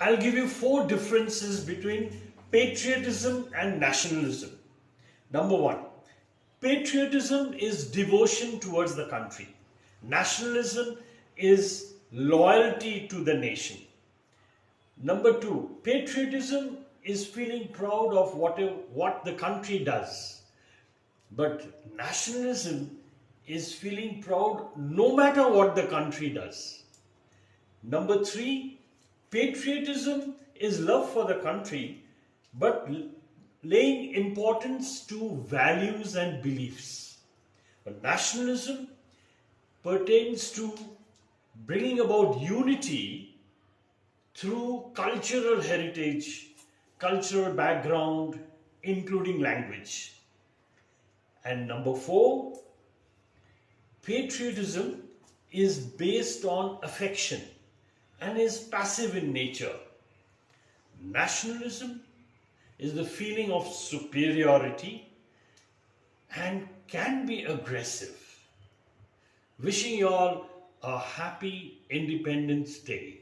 I'll give you four differences between patriotism and nationalism. Number one, patriotism is devotion towards the country. Nationalism is loyalty to the nation. Number two, patriotism is feeling proud of what the country does. But nationalism is feeling proud no matter what the country does. Number three, patriotism is love for the country, but laying importance to values and beliefs. But nationalism pertains to bringing about unity through cultural heritage, cultural background, including language. And number four, patriotism is based on affection and is passive in nature. Nationalism is the feeling of superiority and can be aggressive. Wishing you all a happy Independence Day.